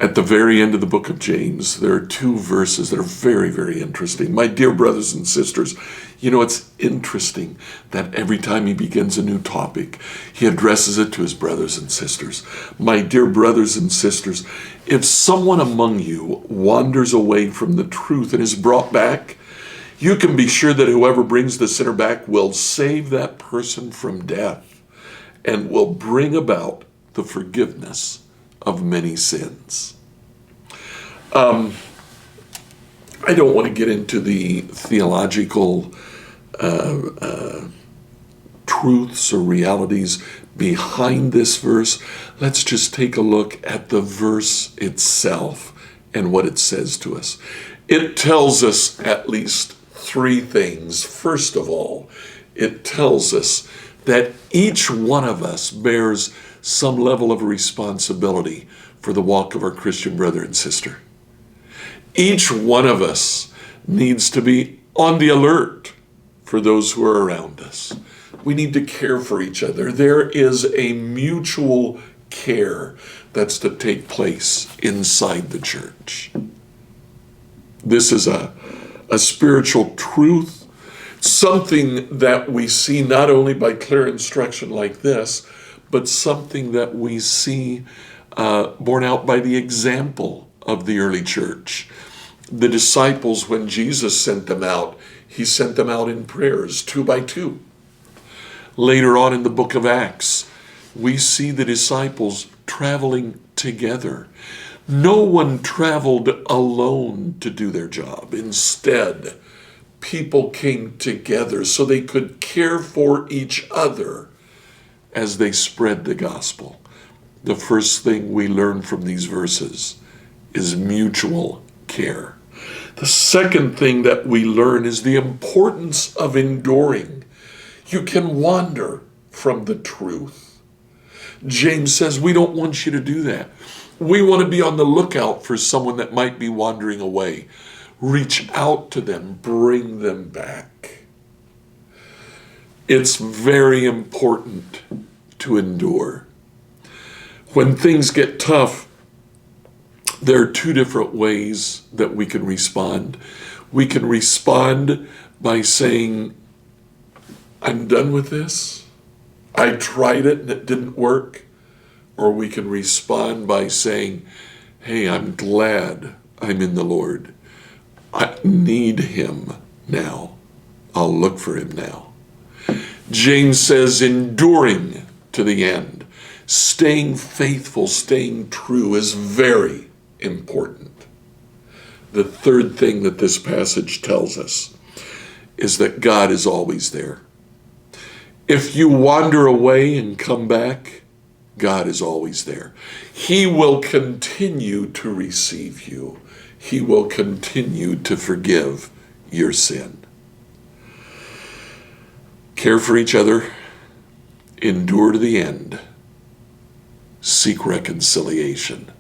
At the very end of the book of James, there are two verses that are very, very interesting. My dear brothers and sisters, it's interesting that every time he begins a new topic, he addresses it to his brothers and sisters. My dear brothers and sisters, if someone among you wanders away from the truth and is brought back, you can be sure that whoever brings the sinner back will save that person from death and will bring about the forgiveness of many sins. I don't want to get into the theological truths or realities behind this verse. Let's just take a look at the verse itself and what it says to us. It tells us at least three things. First of all, it tells us that each one of us bears some level of responsibility for the walk of our Christian brother and sister. Each one of us needs to be on the alert for those who are around us. We need to care for each other. There is a mutual care that's to take place inside the church. This is a spiritual truth, something that we see not only by clear instruction like this, but something that we see borne out by the example of the early church. The disciples, when Jesus sent them out, he sent them out in prayers, 2 by 2. Later on in the book of Acts, we see the disciples traveling together. No one traveled alone to do their job. Instead, people came together so they could care for each other as they spread the gospel. The first thing we learn from these verses is mutual care. The second thing that we learn is the importance of enduring. You can wander from the truth. James says we don't want you to do that. We want to be on the lookout for someone that might be wandering away. Reach out to them, bring them back. It's very important to endure. When things get tough, there are two different ways that we can respond. We can respond by saying, I'm done with this. I tried it and it didn't work. Or we can respond by saying, hey, I'm glad I'm in the Lord. I need him now. I'll look for him now. James says enduring to the end, staying faithful, staying true is very important. The third thing that this passage tells us is that God is always there. If you wander away and come back, God is always there. He will continue to receive you. He will continue to forgive your sin. Care for each other. Endure to the end. Seek reconciliation.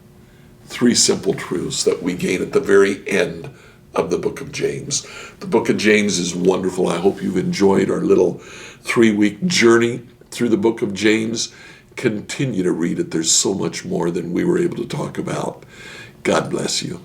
Three simple truths that we gain at the very end of the book of James. The book of James is wonderful. I hope you've enjoyed our little 3-week journey through the book of James. Continue to read it. There's so much more than we were able to talk about. God bless you.